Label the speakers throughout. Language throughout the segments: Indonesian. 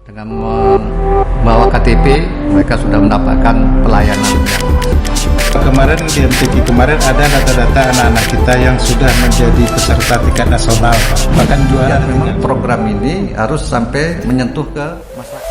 Speaker 1: Dengan membawa KTP, mereka sudah mendapatkan pelayanan.
Speaker 2: Kemarin di MTQ kemarin ada data-data anak-anak kita yang sudah menjadi peserta tingkat nasional, bahkan juara.
Speaker 1: Memang program ini harus sampai menyentuh ke masyarakat.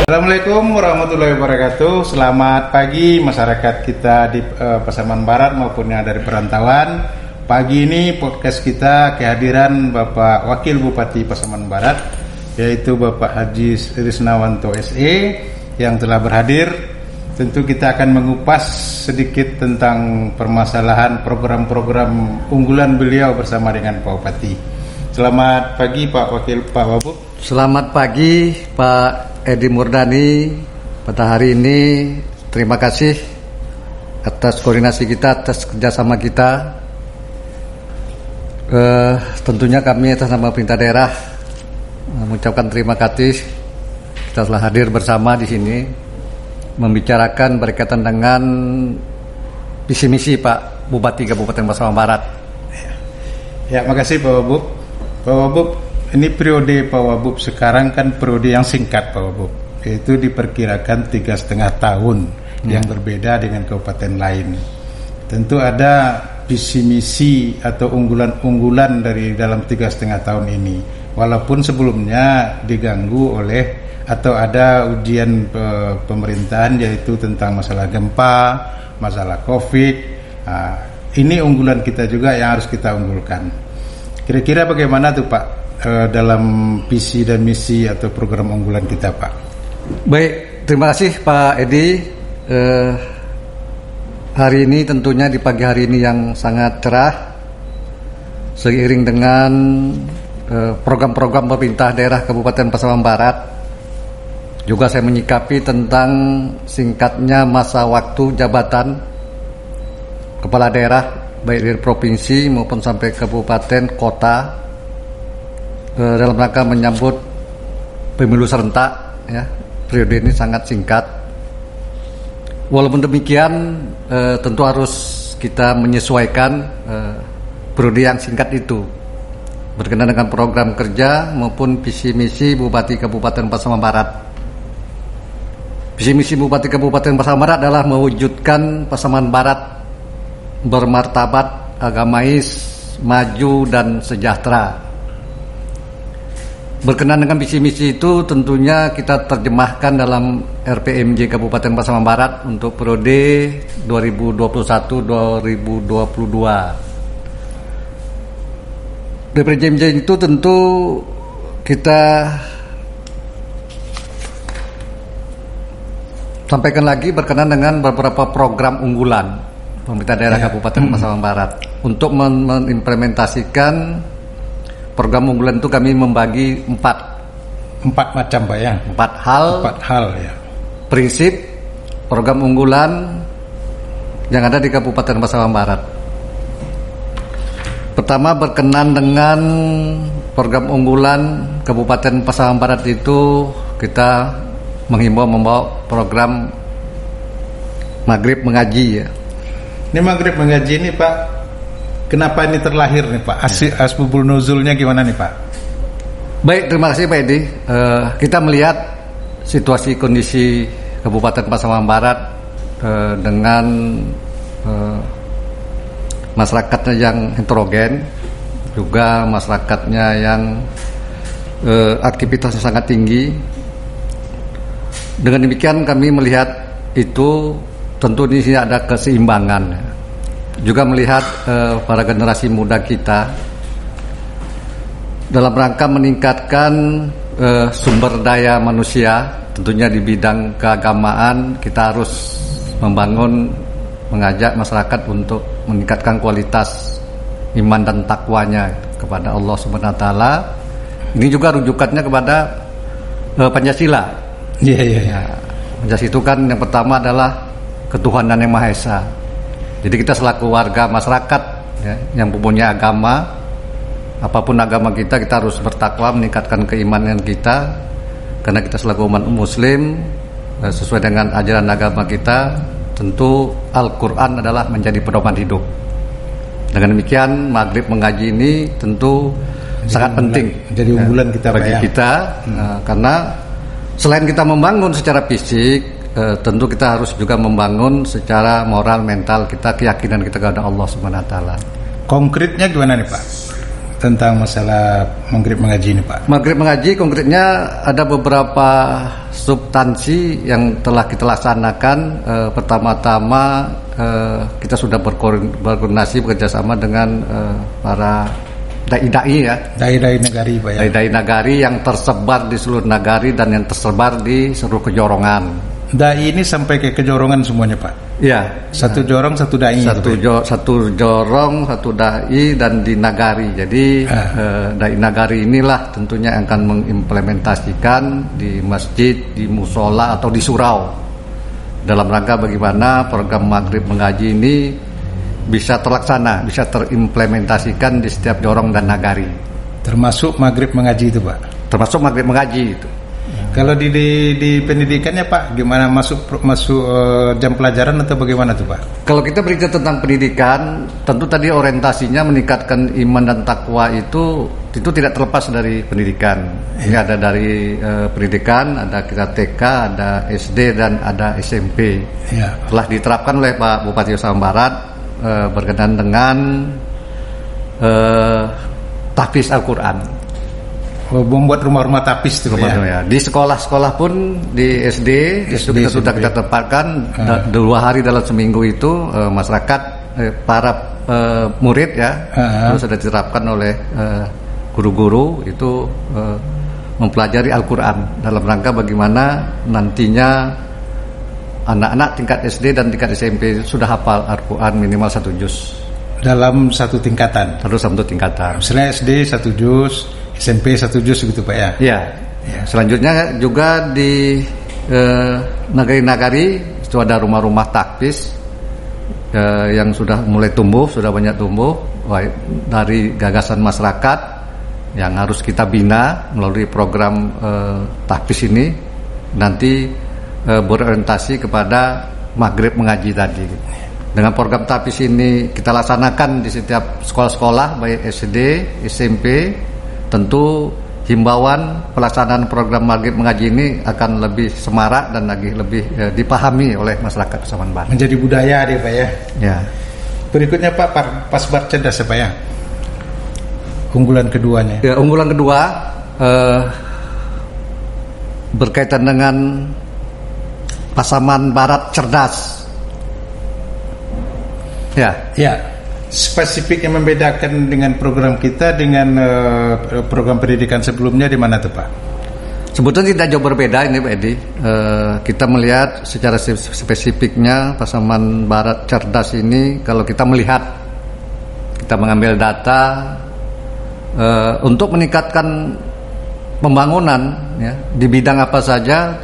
Speaker 2: Assalamualaikum warahmatullahi wabarakatuh. Selamat pagi masyarakat kita di Pasaman Barat maupun yang dari perantauan. Pagi ini podcast kita kehadiran Bapak Wakil Bupati Pasaman Barat, yaitu Bapak Haji Risnawanto SE yang telah berhadir. Tentu kita akan mengupas sedikit tentang permasalahan program-program unggulan beliau bersama dengan Pak Bupati. Selamat pagi Pak Wakil, Pak Wabub.
Speaker 1: Selamat pagi Pak Edi Murdani. Pada hari ini terima kasih atas koordinasi kita, atas kerjasama kita. Tentunya kami atas nama pemerintah daerah mengucapkan terima kasih kita telah hadir bersama di sini membicarakan berkaitan dengan visi misi Pak Bupati Kabupaten Pasaman Barat.
Speaker 2: Ya, makasih Pak Wabub. Pak Wabub, ini periode Pak Wabub sekarang kan periode yang singkat Pak Wabub, yaitu diperkirakan 3,5 tahun yang berbeda dengan kabupaten lain. Tentu ada visi misi atau unggulan-unggulan dari dalam 3,5 tahun ini, walaupun sebelumnya diganggu oleh atau ada ujian pemerintahan, yaitu tentang masalah gempa, masalah COVID. Ini unggulan kita juga yang harus kita unggulkan. Kira-kira bagaimana tuh Pak dalam visi dan misi atau program unggulan kita Pak?
Speaker 1: Baik, terima kasih Pak Edi. Hari ini tentunya di pagi hari ini yang sangat cerah, seiring dengan program-program pemerintah daerah Kabupaten Pasaman Barat. Juga saya menyikapi tentang singkatnya masa waktu jabatan kepala daerah baik dari provinsi maupun sampai kabupaten kota dalam rangka menyambut pemilu serentak, ya. Periode ini sangat singkat. Walaupun demikian tentu harus kita menyesuaikan periode yang singkat itu berkenaan dengan program kerja maupun visi misi Bupati Kabupaten Pasaman Barat. Visi misi Bupati Kabupaten Pasaman Barat adalah mewujudkan Pasaman Barat bermartabat, agamais, maju dan sejahtera. Berkenaan dengan visi misi itu tentunya kita terjemahkan dalam RPMJ Kabupaten Pasaman Barat untuk periode 2021-2022. RPMJ itu tentu kita sampaikan lagi berkenaan dengan beberapa program unggulan pemerintah daerah Kabupaten Pasaman Barat. Untuk mengimplementasikan program unggulan itu kami membagi empat
Speaker 2: macam Pak ya?
Speaker 1: Empat hal
Speaker 2: ya.
Speaker 1: Prinsip program unggulan yang ada di Kabupaten Pasaman Barat. Pertama, berkenan dengan program unggulan Kabupaten Pasaman Barat itu kita menghimbau membawa program Maghrib Mengaji, ya.
Speaker 2: Ini Maghrib Mengaji ini Pak, kenapa ini terlahir nih Pak? Asbabul nuzulnya gimana nih Pak?
Speaker 1: Baik, terima kasih Pak Edi. Kita melihat situasi kondisi Kabupaten Pasaman Barat dengan masyarakatnya yang heterogen, juga masyarakatnya yang aktivitasnya sangat tinggi. Dengan demikian kami melihat itu tentu di sini ada keseimbangan. Juga melihat para generasi muda kita dalam rangka meningkatkan sumber daya manusia, tentunya di bidang keagamaan kita harus mengajak masyarakat untuk meningkatkan kualitas iman dan takwanya kepada Allah Subhanahu wa taala. Ini juga rujukannya kepada Pancasila.
Speaker 2: Iya.
Speaker 1: Pancasila itu kan yang pertama adalah ketuhanan yang Maha Esa. Jadi kita selaku warga masyarakat ya, yang mempunyai agama, apapun agama kita harus bertakwa, meningkatkan keimanan kita, karena kita selaku umat Muslim sesuai dengan ajaran agama kita, tentu Al-Quran adalah menjadi pedoman hidup. Dengan demikian maghrib mengaji ini tentu sangat penting
Speaker 2: jadi unggulan kita
Speaker 1: bagi kita, karena selain kita membangun secara fisik, tentu kita harus juga membangun secara moral, mental kita, keyakinan kita kepada Allah Subhanahu wa taala.
Speaker 2: Konkretnya gimana nih Pak tentang masalah maghrib mengaji ini Pak?
Speaker 1: Maghrib mengaji konkretnya ada beberapa substansi yang telah kita laksanakan. Pertama-tama kita sudah berkoordinasi bekerjasama dengan para dai-dai ya.
Speaker 2: Dai-dai nagari Pak ya.
Speaker 1: Dai-dai nagari yang tersebar di seluruh nagari dan yang tersebar di seluruh kejorongan.
Speaker 2: Dai ini sampai ke kejorongan semuanya Pak?
Speaker 1: Iya.
Speaker 2: Satu jorong, satu dai.
Speaker 1: Satu jorong, satu dai dan di nagari. Jadi dai nagari inilah tentunya yang akan mengimplementasikan di masjid, di musola atau di surau dalam rangka bagaimana program maghrib mengaji ini bisa terlaksana, bisa terimplementasikan di setiap jorong dan nagari.
Speaker 2: Termasuk maghrib mengaji itu Pak?
Speaker 1: Termasuk maghrib mengaji itu.
Speaker 2: Kalau di pendidikannya Pak, gimana masuk jam pelajaran atau bagaimana tuh Pak?
Speaker 1: Kalau kita berbicara tentang pendidikan, tentu tadi orientasinya meningkatkan iman dan takwa itu tidak terlepas dari pendidikan. Ini ada dari pendidikan, ada kita TK, ada SD dan ada SMP.
Speaker 2: Ya.
Speaker 1: Telah diterapkan oleh Pak Bupati Pasaman Barat berkenaan dengan tahfiz Al-Quran.
Speaker 2: Membuat rumah-rumah tapis itu
Speaker 1: ya. Di sekolah-sekolah pun di SD kita sudah kita tempatkan 2 hari dalam seminggu itu masyarakat para murid ya sudah diterapkan oleh guru-guru itu mempelajari Al-Quran dalam rangka bagaimana nantinya anak-anak tingkat SD dan tingkat SMP sudah hafal Al-Quran minimal 1 juz
Speaker 2: dalam satu tingkatan.
Speaker 1: Terus satu tingkatan.
Speaker 2: Misalnya SD 1 juz, SMP 1 juz gitu Pak ya?
Speaker 1: Iya. Selanjutnya juga di nagari-nagari itu ada rumah-rumah tahfiz yang sudah mulai tumbuh, sudah banyak tumbuh dari gagasan masyarakat yang harus kita bina melalui program tahfiz ini nanti berorientasi kepada maghrib mengaji tadi. Dengan program tahfiz ini kita laksanakan di setiap sekolah-sekolah baik SD, SMP. Tentu himbauan pelaksanaan program maghrib mengaji ini akan lebih semarak dan lebih dipahami oleh masyarakat Pasaman Barat.
Speaker 2: Menjadi budaya deh Pak ya.
Speaker 1: Ya.
Speaker 2: Berikutnya Pak Pasbar Cerdas ya Pak ya. Unggulan keduanya.
Speaker 1: Ya, unggulan kedua berkaitan dengan Pasaman Barat Cerdas. Ya. Spesifik yang membedakan dengan program kita dengan program pendidikan sebelumnya di mana tuh Pak? Sebetulnya tidak jauh berbeda ini Pak Edi. Kita melihat secara spesifiknya Pasaman Barat Cerdas ini, kalau kita melihat, kita mengambil data untuk meningkatkan pembangunan ya, di bidang apa saja,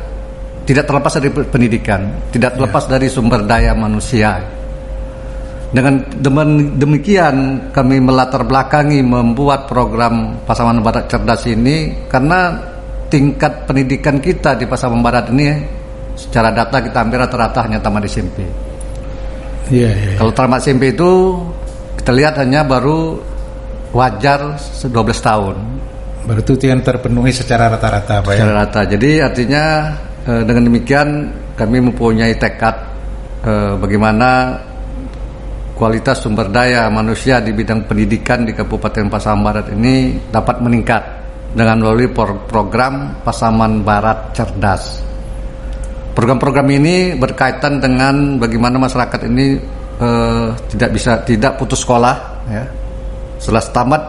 Speaker 1: tidak terlepas dari pendidikan, tidak terlepas dari sumber daya manusia. Dengan demikian kami melatar belakangi membuat program Pasaman Barat Cerdas ini karena tingkat pendidikan kita di Pasaman Barat ini secara data kita hampir rata-rata hanya tamat SMP. Kalau tamat SMP itu kita lihat hanya baru wajar 12 tahun.
Speaker 2: Baru itu yang terpenuhi secara rata-rata Pak ya?
Speaker 1: Secara rata. Jadi artinya dengan demikian kami mempunyai tekad bagaimana kualitas sumber daya manusia di bidang pendidikan di Kabupaten Pasaman Barat ini dapat meningkat dengan melalui program Pasaman Barat Cerdas. Program-program ini berkaitan dengan bagaimana masyarakat ini tidak putus sekolah ya. Setelah tamat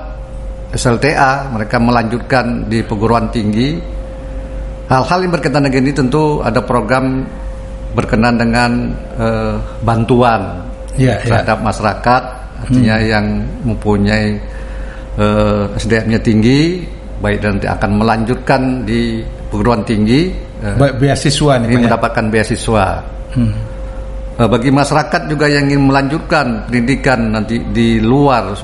Speaker 1: SLTA mereka melanjutkan di perguruan tinggi. Hal-hal yang berkaitan dengan ini tentu ada program berkenan dengan bantuan terhadap masyarakat, artinya yang mempunyai SDM-nya tinggi, baik dan nanti akan melanjutkan di perguruan tinggi,
Speaker 2: beasiswa nih,
Speaker 1: ini mendapatkan beasiswa. Bagi masyarakat juga yang ingin melanjutkan pendidikan nanti di luar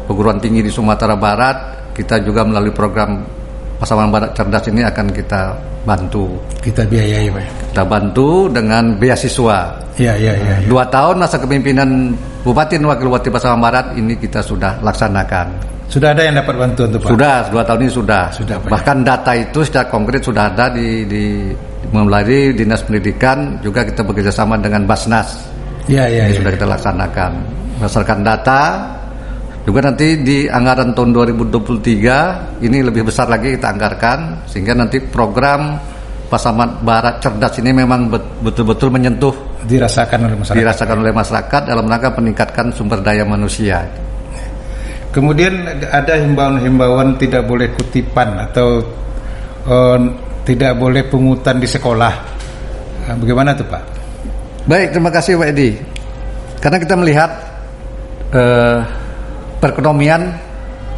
Speaker 1: perguruan tinggi di Sumatera Barat, kita juga melalui program Pasaman Barat Cerdas ini akan kita bantu.
Speaker 2: Kita biayai, Pak.
Speaker 1: Kita bantu dengan beasiswa. 2 tahun masa kepemimpinan Bupati dan Wakil Bupati Pasaman Barat ini kita sudah laksanakan.
Speaker 2: Sudah ada yang dapat bantuan tuh, Pak?
Speaker 1: Sudah, 2 tahun ini sudah. Bahkan data itu secara konkret sudah ada di melalui Dinas Pendidikan, juga kita bekerjasama dengan Basnas. Sudah kita laksanakan. Berdasarkan data, juga nanti di anggaran tahun 2023 ini lebih besar lagi kita anggarkan, sehingga nanti program Pasaman Barat Cerdas ini memang betul-betul menyentuh,
Speaker 2: dirasakan oleh masyarakat
Speaker 1: dalam rangka meningkatkan sumber daya manusia.
Speaker 2: Kemudian ada himbauan tidak boleh kutipan atau tidak boleh pungutan di sekolah. Bagaimana tuh, Pak?
Speaker 1: Baik, terima kasih Pak Edi. Karena kita melihat perekonomian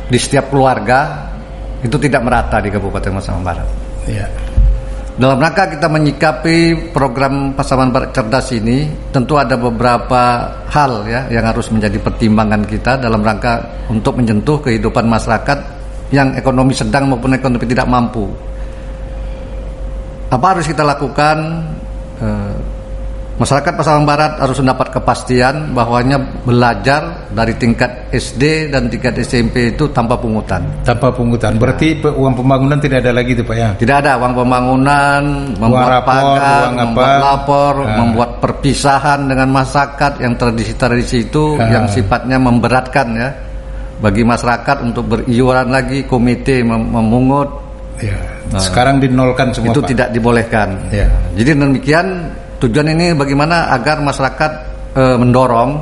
Speaker 1: di setiap keluarga itu tidak merata di Kabupaten Pasaman Barat. Dalam rangka kita menyikapi program Pasaman Barat Cerdas ini, tentu ada beberapa hal ya yang harus menjadi pertimbangan kita dalam rangka untuk menyentuh kehidupan masyarakat yang ekonomi sedang maupun ekonomi tidak mampu. Apa harus kita lakukan? Masyarakat Pasaman Barat harus mendapat kepastian bahwanya belajar dari tingkat SD dan tingkat SMP itu tanpa pungutan. Berarti
Speaker 2: uang pembangunan tidak ada lagi tuh, Pak, ya?
Speaker 1: Tidak ada uang pembangunan, membuat pagar, membuat lapor, membuat perpisahan dengan masyarakat yang tradisi-tradisi itu yang sifatnya memberatkan ya bagi masyarakat untuk beriuran lagi, komite memungut.
Speaker 2: Sekarang dinolkan semua,
Speaker 1: itu
Speaker 2: Pak.
Speaker 1: Tidak dibolehkan. Jadi demikian. Tujuan ini bagaimana agar masyarakat mendorong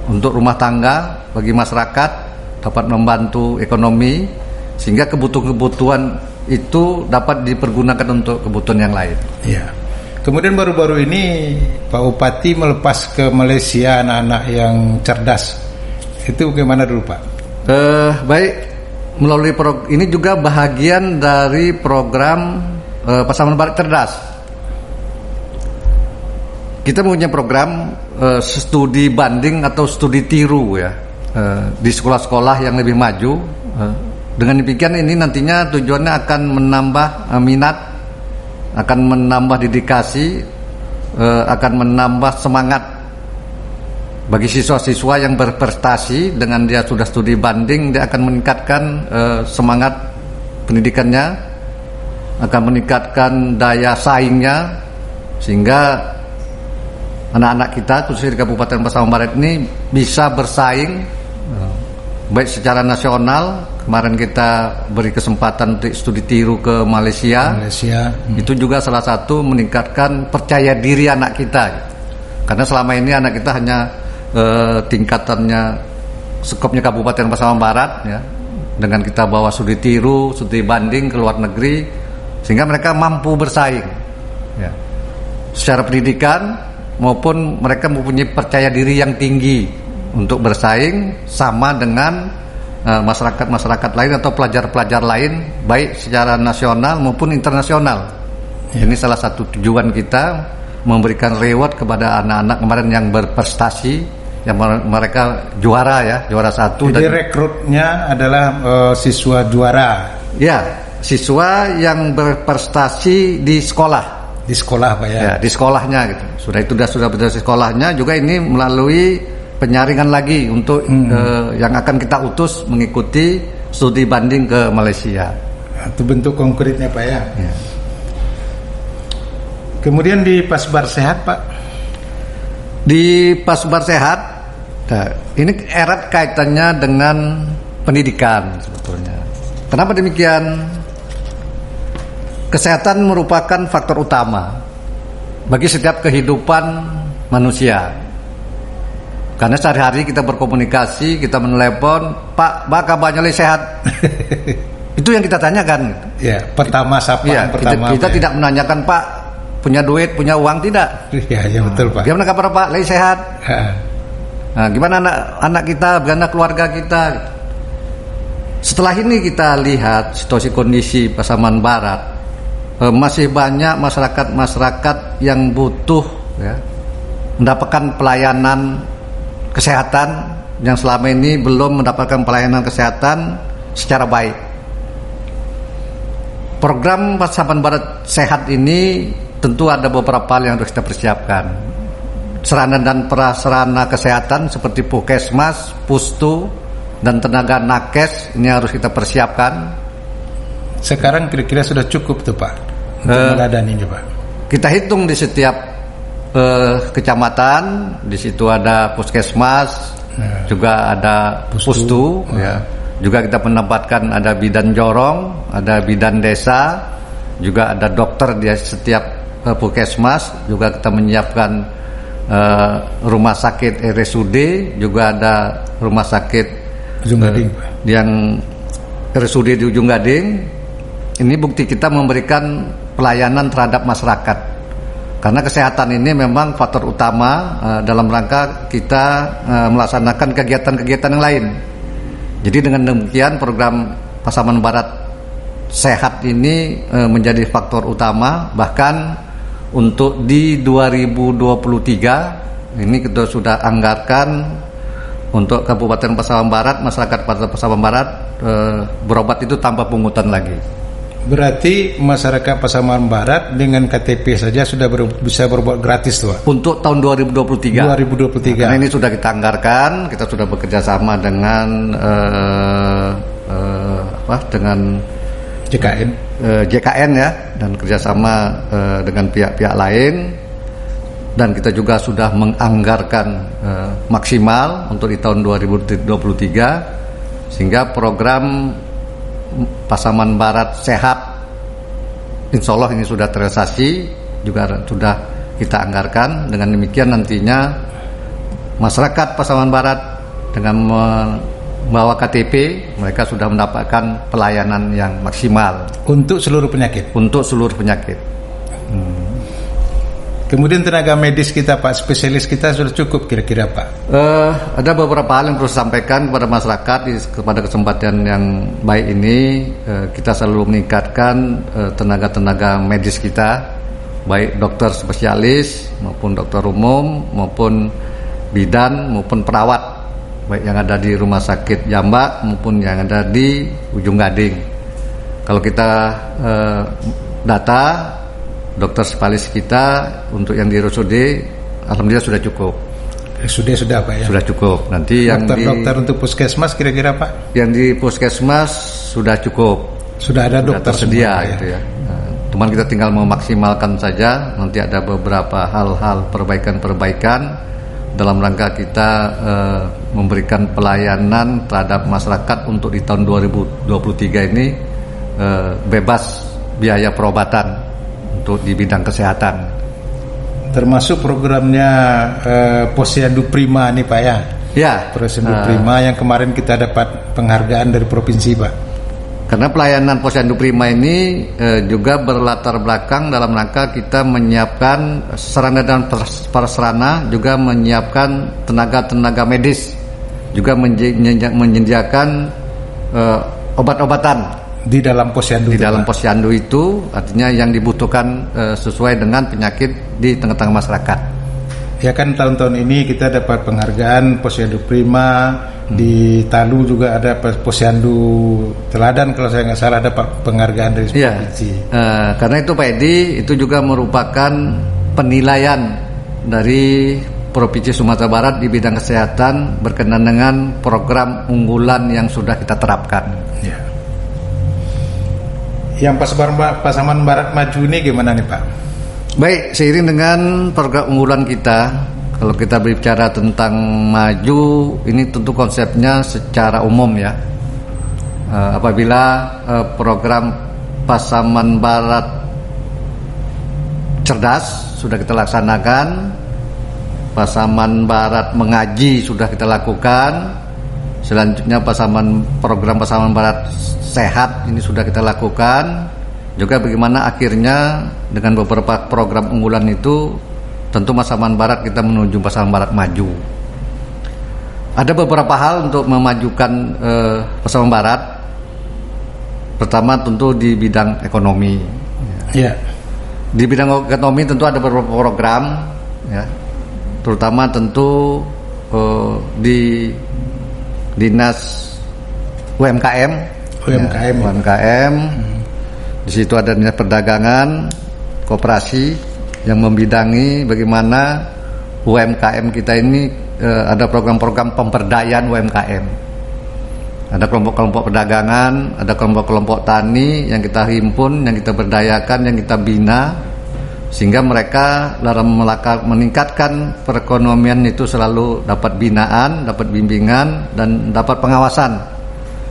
Speaker 1: untuk rumah tangga bagi masyarakat dapat membantu ekonomi sehingga kebutuhan itu dapat dipergunakan untuk kebutuhan yang lain.
Speaker 2: Kemudian baru-baru ini Pak Bupati melepas ke Malaysia anak-anak yang cerdas. Itu bagaimana dulu, Pak?
Speaker 1: Baik, melalui ini juga bahagian dari program Pasaman Barat Cerdas. Kita punya program studi banding atau studi tiru ya di sekolah-sekolah yang lebih maju. Dengan demikian ini nantinya tujuannya akan menambah minat, akan menambah dedikasi, akan menambah semangat bagi siswa-siswa yang berprestasi. Dengan dia sudah studi banding, dia akan meningkatkan semangat pendidikannya, akan meningkatkan daya saingnya, sehingga anak-anak kita khususnya di Kabupaten Pasaman Barat ini bisa bersaing baik secara nasional. Kemarin kita beri kesempatan untuk studi tiru ke Malaysia. Itu juga salah satu meningkatkan percaya diri anak kita, karena selama ini anak kita hanya tingkatannya skopnya Kabupaten Pasaman Barat ya. Dengan kita bawa studi tiru, studi banding ke luar negeri, sehingga mereka mampu bersaing ya, secara pendidikan maupun mereka mempunyai percaya diri yang tinggi untuk bersaing sama dengan masyarakat-masyarakat lain atau pelajar-pelajar lain baik secara nasional maupun internasional. Ini salah satu tujuan kita, memberikan reward kepada anak-anak kemarin yang berprestasi, yang mereka juara ya, juara 1.
Speaker 2: Jadi rekrutnya adalah siswa juara.
Speaker 1: Ya, siswa yang berprestasi di sekolah.
Speaker 2: Di sekolah, Pak, ya?
Speaker 1: Di sekolahnya gitu. Sudah berprestasi sekolahnya, juga ini melalui penyaringan lagi untuk yang akan kita utus mengikuti studi banding ke Malaysia.
Speaker 2: Itu bentuk konkretnya, Pak, ya? Kemudian di Pasbar Sehat, Pak?
Speaker 1: Di Pasbar Sehat, ini erat kaitannya dengan pendidikan sebetulnya. Kenapa demikian? Kesehatan merupakan faktor utama bagi setiap kehidupan manusia. Karena sehari-hari kita berkomunikasi, kita menelepon, Pak, kabarnya sehat. Itu yang kita tanyakan.
Speaker 2: Ya, pertama sapaan pertama.
Speaker 1: Kita tidak menanyakan, Pak, punya duit, punya uang, tidak.
Speaker 2: Ya betul Pak.
Speaker 1: Gimana kabar Pak? Lagi sehat?
Speaker 2: Ha.
Speaker 1: Nah, gimana anak kita, bagaimana keluarga kita? Setelah ini kita lihat situasi kondisi Pasaman Barat, masih banyak masyarakat yang butuh ya, mendapatkan pelayanan kesehatan yang selama ini belum mendapatkan pelayanan kesehatan secara baik. Program Pasaman Barat Sehat ini tentu ada beberapa hal yang harus kita persiapkan. Sarana dan prasarana kesehatan seperti puskesmas, pustu, dan tenaga nakes ini harus kita persiapkan.
Speaker 2: Sekarang kira-kira sudah cukup tuh Pak untuk meladaninya Pak.
Speaker 1: Kita hitung di setiap kecamatan, di situ ada puskesmas, juga ada pustu, ya. Juga kita menempatkan ada bidan jorong, ada bidan desa, juga ada dokter di setiap puskesmas. Juga kita menyiapkan rumah sakit RSUD, juga ada rumah sakit
Speaker 2: Ujung Gading
Speaker 1: yang RSUD di Ujung Gading. Ini bukti kita memberikan pelayanan terhadap masyarakat, karena kesehatan ini memang faktor utama dalam rangka kita melaksanakan kegiatan-kegiatan yang lain. Jadi dengan demikian program Pasaman Barat Sehat ini menjadi faktor utama. Bahkan untuk di 2023 ini kita sudah anggarkan untuk Kabupaten Pasaman Barat, masyarakat Pasaman Barat berobat itu tanpa pungutan lagi.
Speaker 2: Berarti masyarakat Pasaman Barat dengan KTP saja sudah bisa berobat gratis tuh Pak?
Speaker 1: Untuk tahun 2023.
Speaker 2: 2023.
Speaker 1: Karena ini sudah kita anggarkan, kita sudah bekerja sama dengan dengan JKN ya, dan kerjasama dengan pihak-pihak lain, dan kita juga sudah menganggarkan maksimal untuk di tahun 2023, sehingga program Pasaman Barat Sehat insya Allah ini sudah terrealisasi, juga sudah kita anggarkan. Dengan demikian nantinya masyarakat Pasaman Barat dengan membawa KTP, mereka sudah mendapatkan pelayanan yang maksimal
Speaker 2: untuk seluruh penyakit. Kemudian tenaga medis kita Pak, spesialis kita sudah cukup kira-kira Pak?
Speaker 1: Ada beberapa hal yang perlu disampaikan kepada masyarakat pada kesempatan yang baik ini. Kita selalu meningkatkan tenaga-tenaga medis kita, baik dokter spesialis maupun dokter umum maupun bidan maupun perawat, baik yang ada di Rumah Sakit Jamba maupun yang ada di Ujung Gading. Kalau kita data dokter spesialis kita untuk yang di RSUD alhamdulillah sudah cukup.
Speaker 2: RSUD sudah Pak ya? Sudah cukup.
Speaker 1: Nanti
Speaker 2: dokter untuk puskesmas kira-kira Pak?
Speaker 1: Yang di puskesmas sudah cukup.
Speaker 2: Sudah ada dokter
Speaker 1: tersedia semua, gitu ya. Cuman kita tinggal memaksimalkan saja. Nanti ada beberapa hal-hal perbaikan-perbaikan dalam rangka kita memberikan pelayanan terhadap masyarakat untuk di tahun 2023 ini bebas biaya perobatan untuk di bidang kesehatan.
Speaker 2: Termasuk programnya Posyandu Prima nih Pak ya? Ya. Posyandu Prima yang kemarin kita dapat penghargaan dari provinsi Pak.
Speaker 1: Karena pelayanan Posyandu Prima ini juga berlatar belakang dalam rangka kita menyiapkan sarana dan prasarana, juga menyiapkan tenaga-tenaga medis, juga menyediakan obat-obatan
Speaker 2: di dalam posyandu.
Speaker 1: Di dalam posyandu itu artinya yang dibutuhkan sesuai dengan penyakit di tengah-tengah masyarakat.
Speaker 2: Ya kan tahun-tahun ini kita dapat penghargaan Posyandu Prima, di Talu juga ada Posyandu Teladan kalau saya nggak salah dapat penghargaan dari provinsi.
Speaker 1: Karena itu Pak Edi, itu juga merupakan penilaian dari Provinsi Sumatera Barat di bidang kesehatan berkenaan dengan program unggulan yang sudah kita terapkan.
Speaker 2: Ya. Yang Pasaman Barat maju ini gimana nih Pak?
Speaker 1: Baik, seiring dengan program unggulan kita, kalau kita berbicara tentang maju, ini tentu konsepnya secara umum ya. Apabila program Pasaman Barat Cerdas sudah kita laksanakan, Pasaman Barat Mengaji sudah kita lakukan, selanjutnya program Pasaman Barat Sehat ini sudah kita lakukan. juga bagaimana akhirnya dengan beberapa program unggulan itu tentu Pasaman Barat kita menuju Pasaman Barat maju. Ada beberapa hal untuk memajukan Pasaman Barat. Pertama tentu di bidang ekonomi.
Speaker 2: Ya.
Speaker 1: Di bidang ekonomi tentu ada beberapa program, ya, terutama tentu di dinas UMKM.
Speaker 2: UMKM.
Speaker 1: Ya, UMKM. Di situ ada dinas perdagangan, koperasi yang membidangi bagaimana UMKM kita ini ada program-program pemberdayaan UMKM. Ada kelompok-kelompok perdagangan, ada kelompok-kelompok tani yang kita himpun, yang kita berdayakan, yang kita bina, sehingga mereka dalam meningkatkan perekonomian itu selalu dapat binaan, dapat bimbingan, dan dapat pengawasan.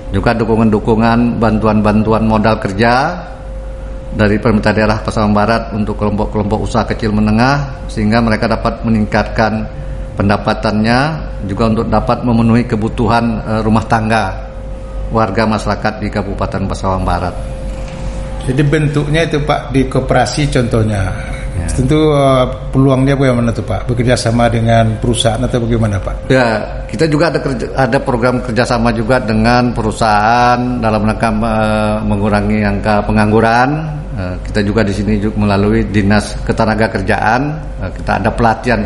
Speaker 1: Juga dukungan-dukungan, bantuan-bantuan modal kerja dari pemerintah daerah Pasaman Barat untuk kelompok-kelompok usaha kecil menengah, sehingga mereka dapat meningkatkan pendapatannya, juga untuk dapat memenuhi kebutuhan rumah tangga warga masyarakat di Kabupaten Pasaman Barat.
Speaker 2: Jadi bentuknya itu Pak di koperasi contohnya. Ya. Tentu peluangnya bagaimana tuh Pak? Bekerja sama dengan perusahaan atau bagaimana Pak?
Speaker 1: Ya, kita juga ada program kerjasama juga dengan perusahaan dalam rangka mengurangi angka pengangguran. Kita juga di sini juga melalui Dinas Ketenagakerjaan. Kita ada pelatihan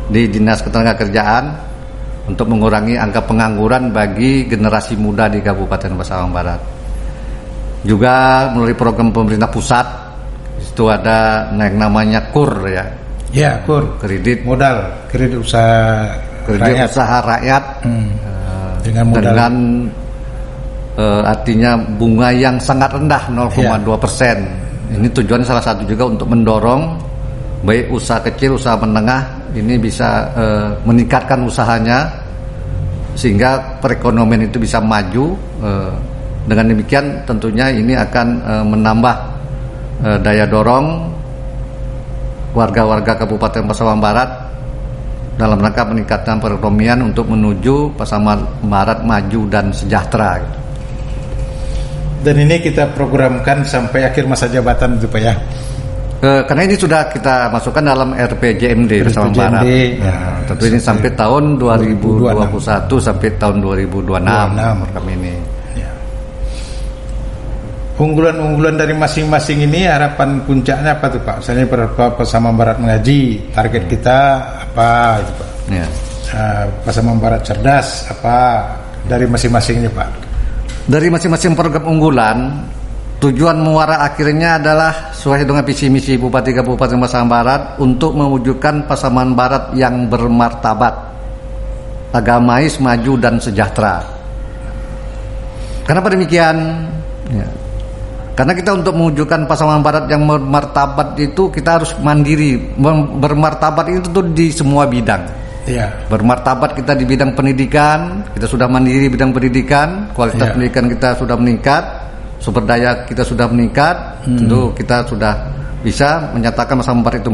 Speaker 1: di Dinas Ketenagakerjaan untuk mengurangi angka pengangguran bagi generasi muda di Kabupaten Pasaman Barat. Juga melalui program pemerintah pusat, itu ada yang namanya KUR, ya.
Speaker 2: Ya, KUR.
Speaker 1: Kredit
Speaker 2: modal, kredit usaha
Speaker 1: rakyat.
Speaker 2: Dengan modal.
Speaker 1: Dengan artinya bunga yang sangat rendah, 0,2%. Ini tujuan salah satu juga untuk mendorong baik usaha kecil, usaha menengah ini bisa meningkatkan usahanya sehingga perekonomian itu bisa maju. Dengan demikian tentunya ini akan menambah daya dorong warga-warga Kabupaten Pasaman Barat dalam rangka meningkatkan perekonomian untuk menuju Pasaman Barat maju dan sejahtera.
Speaker 2: Dan ini kita programkan sampai akhir masa jabatan itu Pak ya.
Speaker 1: Karena ini sudah kita masukkan dalam RPJMD Pasaman Barat.
Speaker 2: Ya,
Speaker 1: tentu ini sampai tahun 2021 sampai tahun 2026 program ini.
Speaker 2: Ya. Unggulan-unggulan dari masing-masing ini harapan puncaknya apa tuh Pak? Misalnya Pasaman Barat mengaji, target kita apa itu Pak?
Speaker 1: Ya.
Speaker 2: Pasaman Barat cerdas apa dari masing-masingnya Pak?
Speaker 1: Dari masing-masing program unggulan, tujuan muara akhirnya adalah sesuai dengan visi misi Bupati Kabupaten Pasaman Barat untuk mewujudkan Pasaman Barat yang bermartabat, agamais, maju dan sejahtera. Kenapa demikian? Ya. Karena kita untuk mewujudkan Pasaman Barat yang bermartabat itu kita harus mandiri. Bermartabat itu tentu di semua bidang.
Speaker 2: Ya.
Speaker 1: Bermartabat kita di bidang pendidikan, kita sudah mandiri di bidang pendidikan, kualitas pendidikan kita sudah meningkat, sumber daya kita sudah meningkat, tentu kita sudah bisa menyatakan Pasaman Barat itu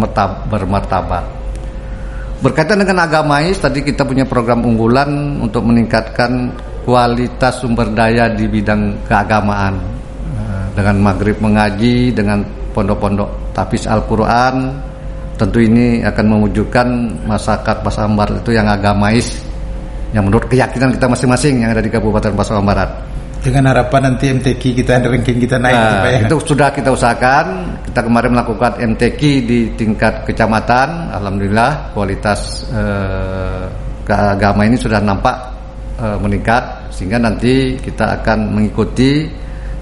Speaker 1: bermartabat. Berkaitan dengan agamais, tadi kita punya program unggulan untuk meningkatkan kualitas sumber daya di bidang keagamaan dengan maghrib mengaji, dengan pondok-pondok tahfiz Al-Quran. Tentu ini akan mewujudkan masyarakat Pasaman Barat itu yang agamais, yang menurut keyakinan kita masing-masing yang ada di Kabupaten Pasaman Barat.
Speaker 2: Dengan harapan nanti MTQ kita, ranking kita naik.
Speaker 1: Itu sudah kita usahakan. Kita kemarin melakukan MTQ di tingkat kecamatan. Alhamdulillah kualitas keagama ini sudah nampak meningkat, sehingga nanti kita akan mengikuti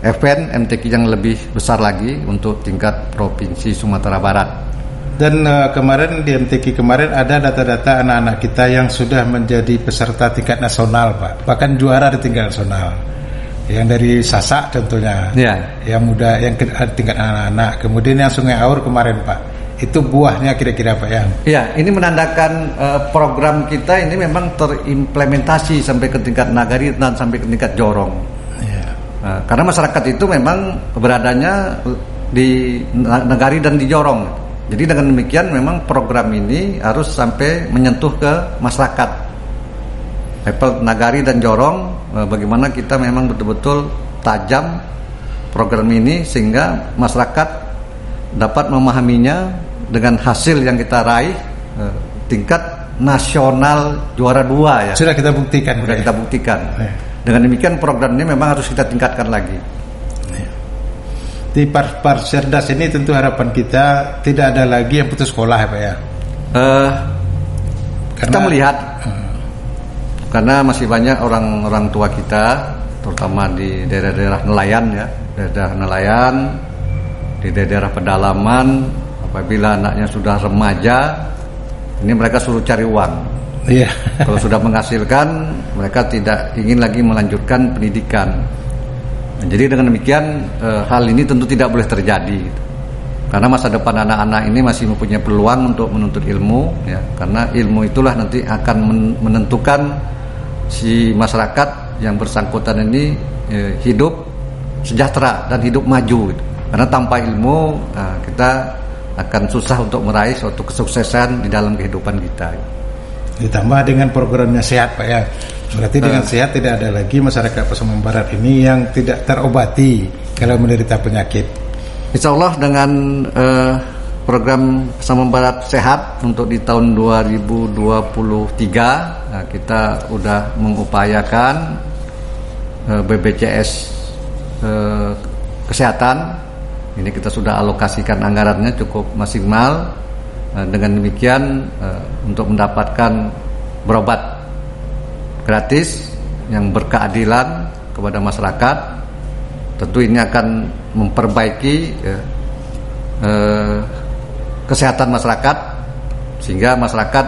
Speaker 1: event MTQ yang lebih besar lagi untuk tingkat Provinsi Sumatera Barat.
Speaker 2: Dan kemarin di MTQ kemarin ada data-data anak-anak kita yang sudah menjadi peserta tingkat nasional Pak, bahkan juara di tingkat nasional. Yang dari Sasak contohnya, yang muda, yang tingkat anak-anak. Kemudian yang Sungai Aur kemarin Pak, itu buahnya kira-kira Pak ya? Ya,
Speaker 1: ini menandakan program kita ini memang terimplementasi sampai ke tingkat nagari dan sampai ke tingkat jorong. Karena masyarakat itu memang beradanya di nagari dan di jorong. Jadi dengan demikian memang program ini harus sampai menyentuh ke masyarakat level nagari dan jorong. Bagaimana kita memang betul-betul tajam program ini sehingga masyarakat dapat memahaminya dengan hasil yang kita raih tingkat nasional juara 2 ya.
Speaker 2: Sudah kita buktikan.
Speaker 1: Sudah kita buktikan. Dengan demikian program ini memang harus kita tingkatkan lagi.
Speaker 2: Di Parcerdas ini tentu harapan kita tidak ada lagi yang putus sekolah ya Pak ya.
Speaker 1: Kita melihat karena masih banyak orang tua kita, terutama di daerah-daerah nelayan ya, daerah nelayan, di daerah pedalaman, apabila anaknya sudah remaja, ini mereka suruh cari uang.
Speaker 2: Iya.
Speaker 1: Kalau sudah menghasilkan, mereka tidak ingin lagi melanjutkan pendidikan. Nah, jadi dengan demikian hal ini tentu tidak boleh terjadi. Karena masa depan anak-anak ini masih mempunyai peluang untuk menuntut ilmu, ya. Karena ilmu itulah nanti akan menentukan si masyarakat yang bersangkutan ini hidup sejahtera dan hidup maju. Gitu. Karena tanpa ilmu kita akan susah untuk meraih suatu kesuksesan di dalam kehidupan kita.
Speaker 2: Ditambah dengan programnya sehat Pak ya. Berarti dengan sehat tidak ada lagi masyarakat Pasaman Barat ini yang tidak terobati kalau menderita penyakit.
Speaker 1: Insya Allah dengan program Pasaman Barat sehat untuk di tahun 2023 kita sudah mengupayakan BPJS kesehatan. Ini kita sudah alokasikan anggarannya cukup maksimal. Dengan demikian untuk mendapatkan berobat gratis yang berkeadilan kepada masyarakat, tentu ini akan memperbaiki kesehatan masyarakat sehingga masyarakat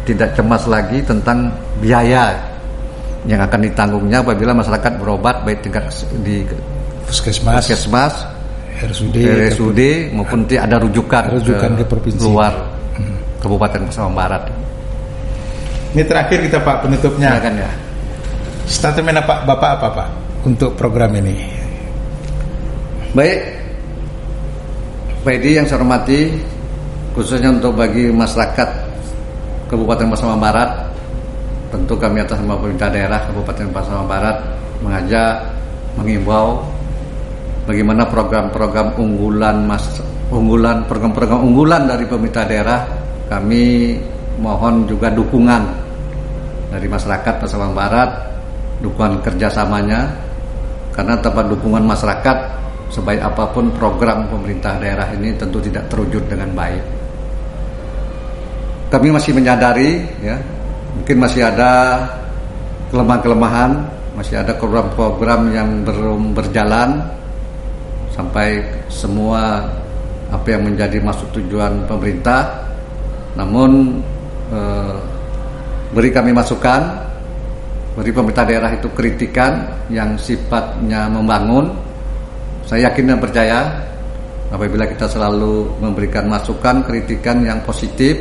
Speaker 1: tidak cemas lagi tentang biaya yang akan ditanggungnya apabila masyarakat berobat baik tingkat di puskesmas RSUD maupun ada rujukan
Speaker 2: ke provinsi
Speaker 1: luar Kabupaten Pasaman Barat.
Speaker 2: Ini terakhir kita Pak penutupnya.
Speaker 1: Silakan ya.
Speaker 2: Statement Bapak apa Pak untuk program ini?
Speaker 1: Baik, Pak Edi yang saya hormati, khususnya untuk bagi masyarakat Kabupaten Pasaman Barat, tentu kami atas nama pemerintah daerah Kabupaten Pasaman Barat mengimbau bagaimana program-program program-program unggulan dari pemerintah daerah. Kami mohon juga dukungan dari masyarakat Pasaman Barat, dukungan kerjasamanya, karena tanpa dukungan masyarakat, sebaik apapun program pemerintah daerah ini tentu tidak terwujud dengan baik. Kami masih menyadari, ya, mungkin masih ada kelemahan-kelemahan, masih ada program-program yang belum berjalan sampai semua apa yang menjadi maksud tujuan pemerintah. Namun beri kami masukan, beri pemerintah daerah itu kritikan yang sifatnya membangun. Saya yakin dan percaya apabila kita selalu memberikan masukan, kritikan yang positif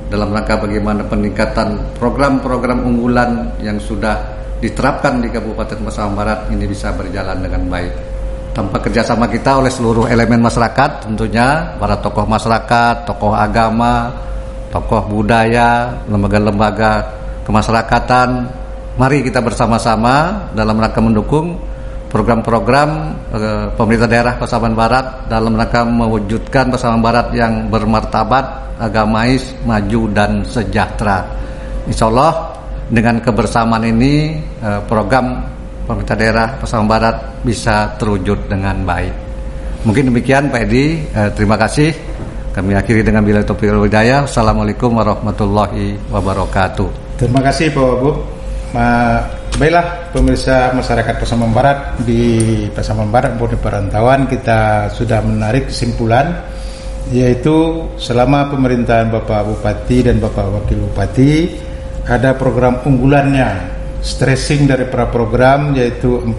Speaker 1: dalam rangka bagaimana peningkatan program-program unggulan yang sudah diterapkan di Kabupaten Pasaman Barat ini bisa berjalan dengan baik. Tanpa kerjasama kita oleh seluruh elemen masyarakat, tentunya para tokoh masyarakat, tokoh agama, tokoh budaya, lembaga-lembaga kemasyarakatan, mari kita bersama-sama dalam rangka mendukung program-program pemerintah daerah Pasaman Barat dalam rangka mewujudkan Pasaman Barat yang bermartabat, agamais, maju dan sejahtera. Insya Allah dengan kebersamaan ini program pemerintah daerah Pasaman Barat bisa terwujud dengan baik. Mungkin demikian Pak Edi, terima kasih. Kami akhiri dengan billahi taufiq wal hidayah. Assalamualaikum warahmatullahi wabarakatuh.
Speaker 2: Terima kasih Pak Wagub. Baiklah pemirsa masyarakat Pasaman Barat di Pasaman Barat maupun di perantauan, kita sudah menarik kesimpulan, yaitu selama pemerintahan Bapak Bupati dan Bapak Wakil Bupati ada program unggulannya. Stressing dari para program yaitu 4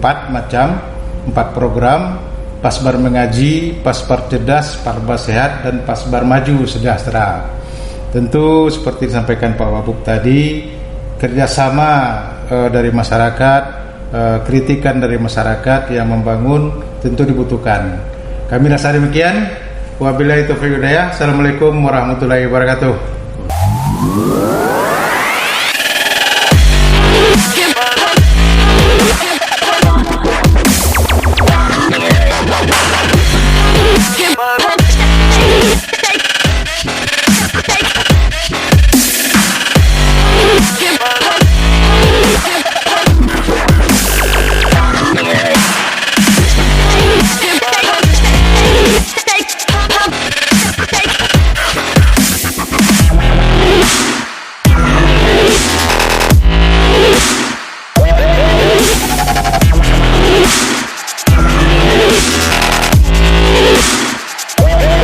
Speaker 2: program: Pasbar Mengaji, Pasbar Cerdas, Pasbar Sehat, dan Pasbar Maju Sejahtera. Tentu seperti disampaikan Pak Wabub tadi, kerjasama dari masyarakat, kritikan dari masyarakat yang membangun tentu dibutuhkan. Kami rasa demikian. Wabillahi taufiq wal hidayah. Assalamualaikum warahmatullahi wabarakatuh.